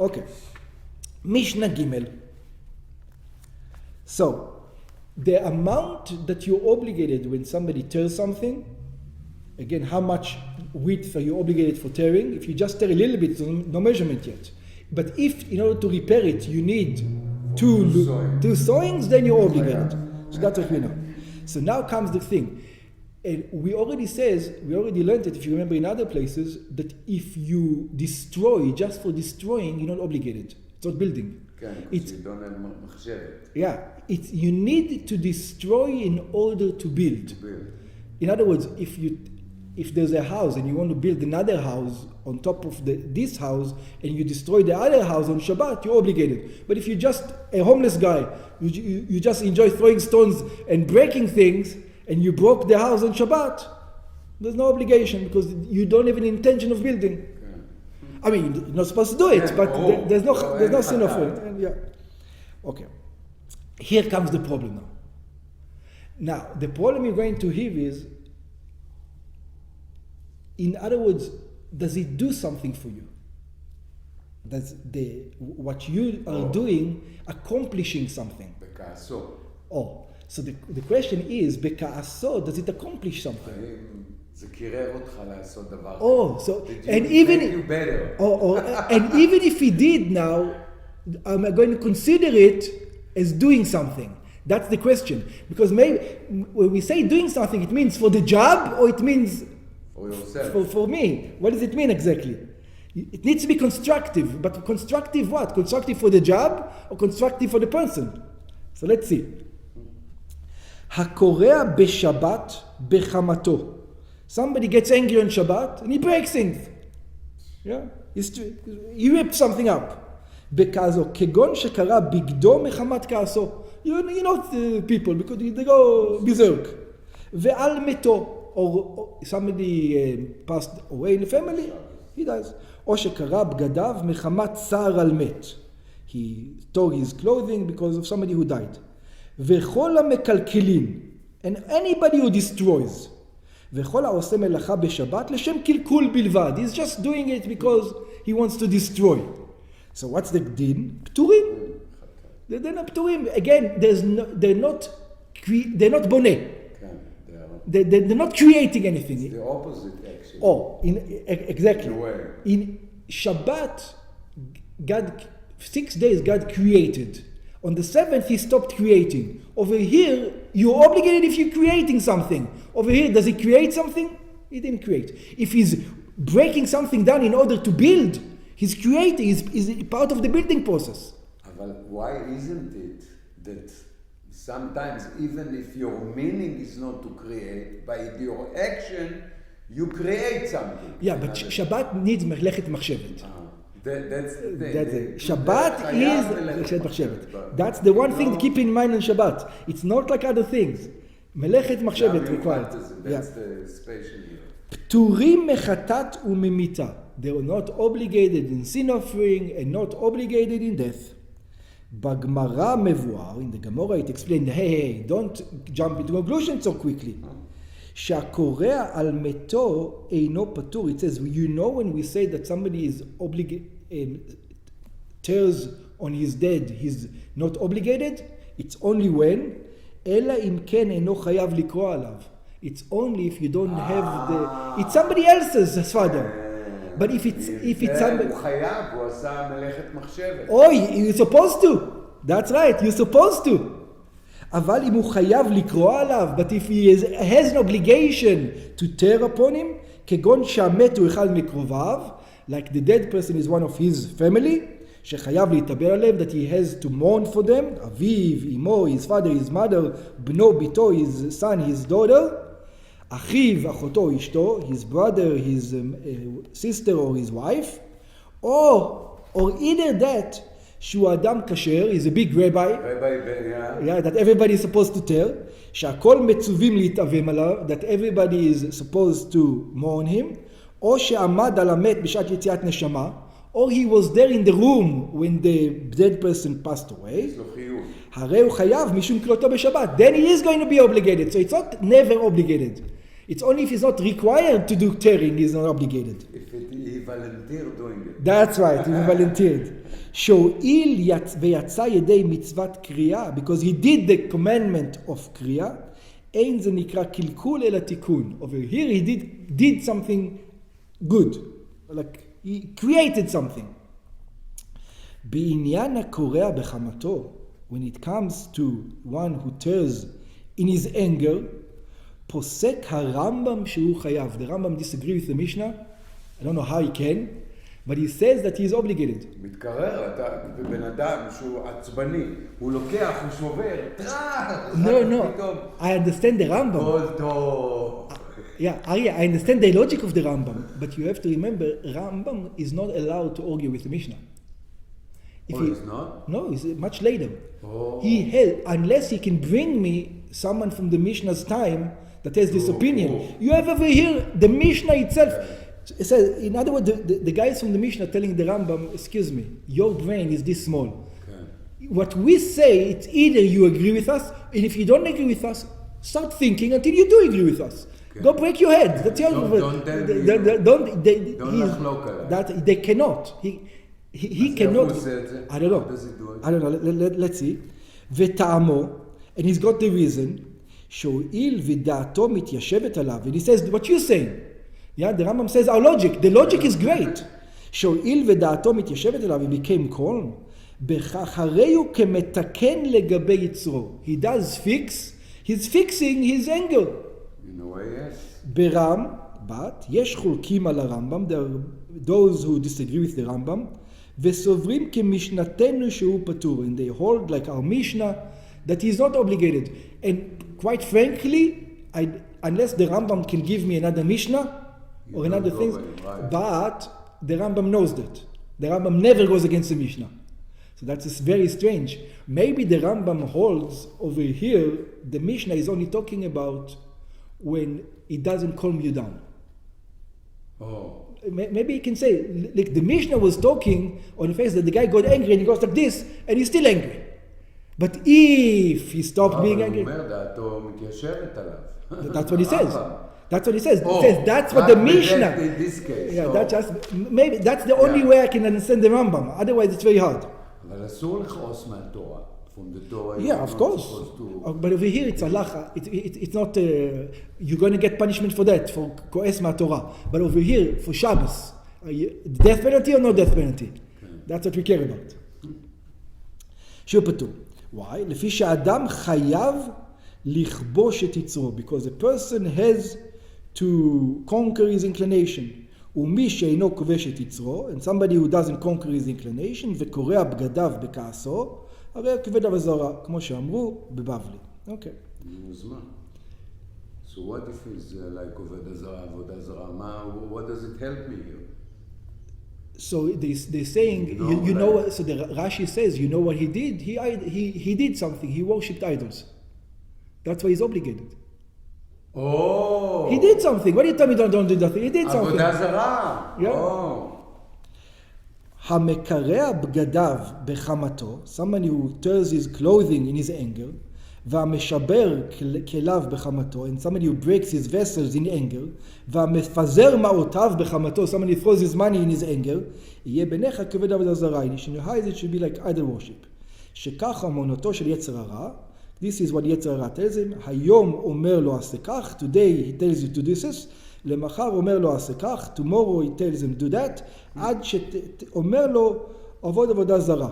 Okay. Mishnah Gimel. So, the amount that you're obligated when somebody tears something, again, how much width are you obligated for tearing? If you just tear a little bit, no measurement yet. But if, in order to repair it, you need two sewings, then you're obligated. So that's what we know. So now comes the thing. And we already learned it, if you remember in other places, that if you destroy just for destroying, you're not obligated. It's not building. It's, you don't have מחשבת. Yeah, you need to destroy in order to build. In other words, if there's a house and you want to build another house on top of this house and you destroy the other house on Shabbat, you're obligated. But if you're just a homeless guy, you just enjoy throwing stones and breaking things, and you broke the house on Shabbat, there's no obligation because you don't have an intention of building. I mean, you're not supposed to do it, but there's no sin of it. Yeah. Okay. Here comes the problem now. Now, the problem you're going to have is, in other words, does it do something for you? Does what you are doing accomplishing something? So the question is, בכעסו, does it accomplish something? זה קירר אותך לעשות דבר. So and even and even if he did now, am I going to consider it as doing something? That's the question. Because maybe when we say doing something, it means for the job or it means for yourself. For me. What does it mean exactly? It needs to be constructive, but constructive what? Constructive for the job or constructive for the person? So let's see. הקורע בשבת בחמתו. Somebody gets angry on Shabbat and he breaks things. Yeah? He rips something up. בכעסו, כגון שקרע בגדו מחמת כעסו. You know people, because they go berserk. ועל מתו, or somebody passed away in the family, he dies. או שקרע בגדיו מחמת צער על מת. He tore his clothing because of somebody who died. וכל המקלקלים, and anybody who destroys, וכל העושה מלאכה בשבת לשם קלקול בלבד. He's just doing it because he wants to destroy. So what's the din? פטורים. They're not פטורים. Again, they're not בונה. They're not creating anything. It's the opposite, actually. Exactly. In Shabbat, 6 days God created. On the 7th, he stopped creating. Over here, you're obligated if you're creating something. Over here, does he create something? He didn't create. If he's breaking something down in order to build, he's creating, is part of the building process. But why isn't it that sometimes, even if your meaning is not to create, by your action, you create something? Yeah, but Shabbat needs מלאכת מחשבת. That's the thing. That's it. Shabbat is מלאכת מחשבת. That's the one thing to keep in mind on Shabbat. It's not like other things. מלאכת מחשבת required. That's the special here. פטורים מחטאת וממיתה. They are not obligated in sin offering and not obligated in death. בגמרא מבואר, in the Gemara it explained, hey, don't jump into conclusions so quickly. שהקורע על מתו אינו פטור. It says, you know when we say that somebody is tears on his dead, he's not obligated? It's only when, אלא אם כן אינו חייב לקרוא עליו. It's only if you don't have the... It's somebody else's father. But if it's somebody... הוא חייב, הוא עשה מלאכת מחשבת. Oh, you're supposed to. That's right, you're supposed to. אבל אם הוא חייב לקרוא עליו, but if he has an obligation to tear upon him, כגון שהמת הוא אחד מקרוביו, like the dead person is one of his family, שחייב להתאבל עליהם, that he has to mourn for them, אביו, אמו, his father, his mother, בנו, ביתו, his son, his daughter, אחיו, אחותו, אשתו, his brother, his sister or his wife, or either that, שהוא אדם כשר, he's a big rabbi, that everybody is supposed to tell, שהכל מצווים להתאבם עליו, that everybody is supposed to mourn him, או שעמד על המת בשעת יציאת נשמה, or he was there in the room when the dead person passed away, הרי הוא חייב משום כלותו בשבת, then he is going to be obligated, so it's not never obligated. It's only if he's not required to do tearing, he's not obligated. If he volunteered doing it. That's right, he volunteered. שהואיל ויצא ידי מצוות קריאה, because he did the commandment of קריאה, אין זה נקרא קלקול אלא תיקון. Over here he did something good, like he created something. בעניין הקורע בחמתו, when it comes to one who tears in his anger, פוסק הרמב"ם שהוא חייב. The Rambam disagree with the Mishnah. I don't know how he can, but he says that he is obligated. מתקרר, אתה בן אדם שהוא עצבני, הוא לוקח, הוא שובר, No, I understand the Rambam. כל טוב. Yeah, I understand the logic of the Rambam, but you have to remember, Rambam is not allowed to argue with the Mishnah. He's not? No, it's much later. He held, unless he can bring me someone from the Mishnah's time that has this opinion. You have over here the Mishnah itself. It says, in other words, the guys from the Mishnah telling the Rambam, excuse me, your brain is this small. Okay. What we say, it's either you agree with us, and if you don't agree with us, start thinking until you do agree with us. Okay. Go break your head. That's your don't tell me. That they cannot. He cannot. I don't know. How does he do it? I don't know. Let's see. וטעמו, and he's got the reason, שהואיל ודעתו מתיישבת עליו, and he says, what you saying? Yeah, the Rambam says our logic. The logic is great. שהואיל ודעתו מתיישבת עליו, he became calm. בכך הרי הוא כמתקן לגבי יצרו. He does fix. He's fixing his anger. In a way, yes. ברם, but יש חולקים על הרמב"ם. There are those who disagree with the Rambam. וסוברים כמשנתנו שהוא פטור. And they hold like our Mishnah that he's not obligated. And quite frankly, unless the Rambam can give me another Mishnah or another thing, right. But the Rambam knows that. The Rambam never goes against the Mishnah. So that's very strange. Maybe the Rambam holds over here, the Mishnah is only talking about when it doesn't calm you down. Oh. Maybe he can say, like the Mishnah was talking on the face that the guy got angry and he goes like this, and he's still angry. But if he stopped being angry... That's what he says. That's what he says. He says that's what the Mishnah... In this case. Yeah, that's just... Maybe that's the only way I can understand the Rambam. Otherwise it's very hard. Yeah, of course. But over here it's halacha. It's not... you're going to get punishment for that, for ko'es ma'Torah. But over here, for Shabbos, death penalty or no death penalty? Okay. That's what we care about. שהוא פטור. Why? לפי שהאדם חייב לכבוש את יצרו. Because a person has to conquer his inclination. ומי שאינו כובש את יצרו, and somebody who doesn't conquer his inclination, וקורע בגדיו בכעסו, הרי כבד אבזרה, כמו שאמרו בבבלי. אוקיי. מוזמן. So what if it's like עובד הזרה, עבודה זרה? What does it help me here? So they're saying, you know, so the Rashi says, you know what he did? He did something. He worshipped idols. That's why he's obligated. Oh. He did something. What do you tell me don't do that? He did something. עבודה זרה. Yeah. Oh. המקרע בגדיו בחמתו, somebody who tears his clothing in his anger, והמשבר כליו בחמתו, and somebody who breaks his vessels in anger, והמפזר מעותיו בחמתו, somebody who throws his money in his anger, יהיה ביניך כבד עבודה זרה. In Shinyohai it should be like idol worship. שכך אמונתו של יצר הרע, this is what יצר הרע tells him, היום אומר לו עשה כך, today he tells you to do this, למחר אומר לו עשה כך, tomorrow he tells him do that, עד שאומר לו עבוד עבודה זרה.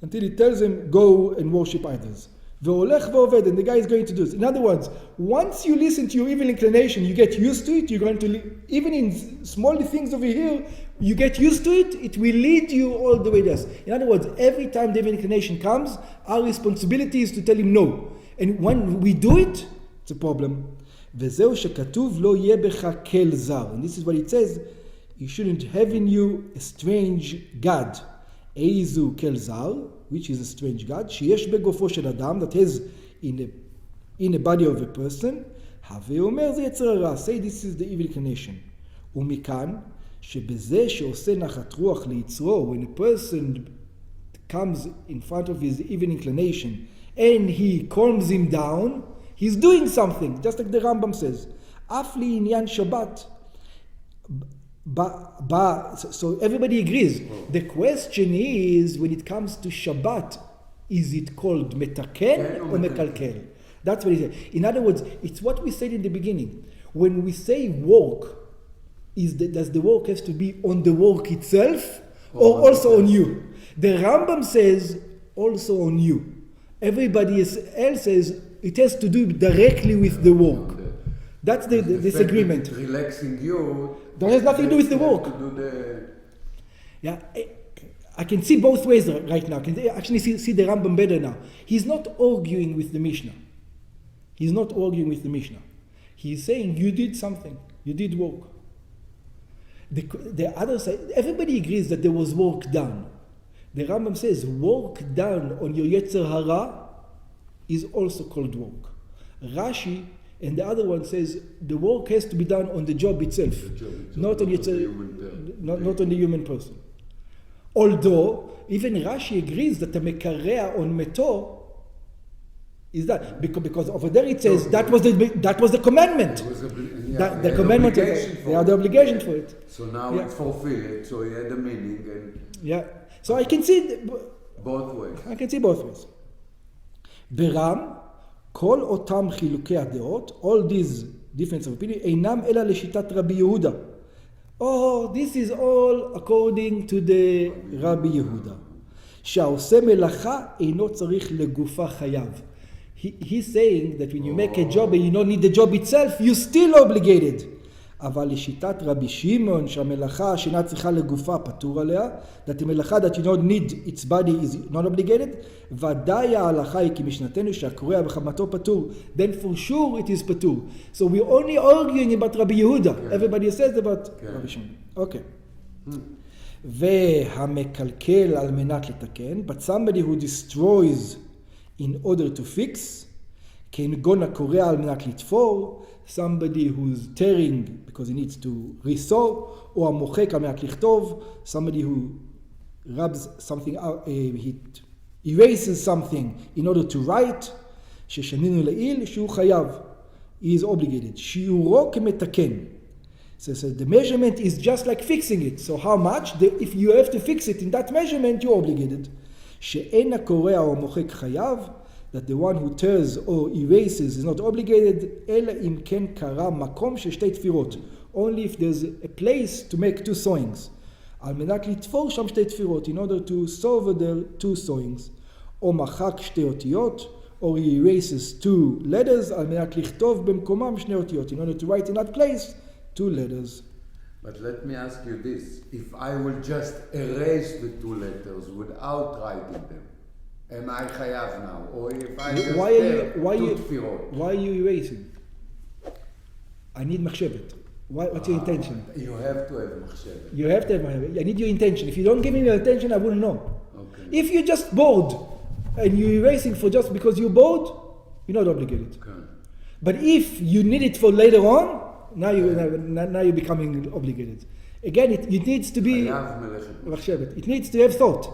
Until he tells him go and worship idols. והולך ועובד, and the guy is going to do this. In other words, once you listen to your evil inclination, you get used to it, you're going to, even in small things over here, you get used to it, it will lead you all the way there. In other words, every time the evil inclination comes, our responsibility is to tell him no. And when we do it, it's a problem. וזהו שכתוב לא יהיה בך כל זר. And this is what it says, you shouldn't have in you a strange God. איזו כל זר, which is a strange God, שיש בגופו של אדם, that has in a body of a person, הווה אומר זה יצר הרע, say this is the evil inclination. ומכאן, שבזה שעושה נחת רוח ליצרו, when a person comes in front of his evil inclination, and he calms him down, he's doing something, just like the Rambam says. אף לעניין שבת, So everybody agrees. The question is, when it comes to Shabbat, is it called metaken or mekalkel? That's what he said. In other words, it's what we said in the beginning. When we say work, does the work have to be on the work itself or also on you? The Rambam says also on you. Everybody else says it has to do directly with the work. That's the disagreement. Relaxing you. That has nothing to do with the work. Yeah, I can see both ways right now. I can actually see the Rambam better now. He's not arguing with the Mishnah. He's not arguing with the Mishnah. He's saying you did something. You did work. The other side, everybody agrees that there was work done. The Rambam says work done on your Yetzer Hara is also called work. Rashi and the other one says the work has to be done on the job itself, not on the human person. Although even Rashi agrees that the mekareah on meto is that because over there it says that was the commandment. The commandment. They had the obligation for it. So now it's fulfilled. So he had a meaning. And So I can see both ways. I can see both ways. Beram, כל אותם חילוקי הדעות, all these differences of opinion, אינם אלא לשיטת רבי יהודה. Oh, this is all according to the רבי יהודה. שהעושה מלאכה אינו צריך לגופה חייב. He's saying that when you make a job and you don't need the job itself, you're still obligated. אבל לשיטת רבי שמעון שהמלאכה שאינה צריכה לגופה פטור עליה, that the מלאכה that you don't need its body is not obligated, ודאי ההלכה היא כמשנתנו שהקורא בחמתו פטור, then for sure it is פטור. So we're only arguing about רבי יהודה. Everybody says about רבי שמעון. Okay. והמקלקל על מנת לתקן, but somebody who destroys in order to fix, כנגון הקורא על מנת לתפור, somebody who's tearing because he needs to restore, או המוחק על מנת לכתוב, somebody who rubs something out, he erases something in order to write, ששנינו לעיל שהוא חייב, he is obligated. שיעורו כמתקן. So the measurement is just like fixing it. So how much? If you have to fix it in that measurement, you're obligated. שאין הקורא או המוחק חייב, that the one who tears or erases is not obligated, אלא אם כן קרה מקום של שתי תפירות. Only if there's a place to make two sewings. על מנת לתפור שם שתי תפירות, in order to sew over there two sewings. או מחק שתי אותיות, or he erases two letters, על מנת לכתוב במקומם שני אותיות, in order to write in that place two letters. But let me ask you this, if I will just erase the two letters without writing them, am I chayav now? Or if I just two tefirot? Why are you erasing? I need מחשבת. What's your intention? You have to have מחשבת. You have to have מחשבת. I need your intention. If you don't give me your intention, I wouldn't know. Okay. If you're just bored and you're erasing for just because you're bored, you're not obligated. Okay. But if you need it for later on, now you're becoming obligated. Again, it needs to be חייב מלאכת. מחשבת. It needs to have thought.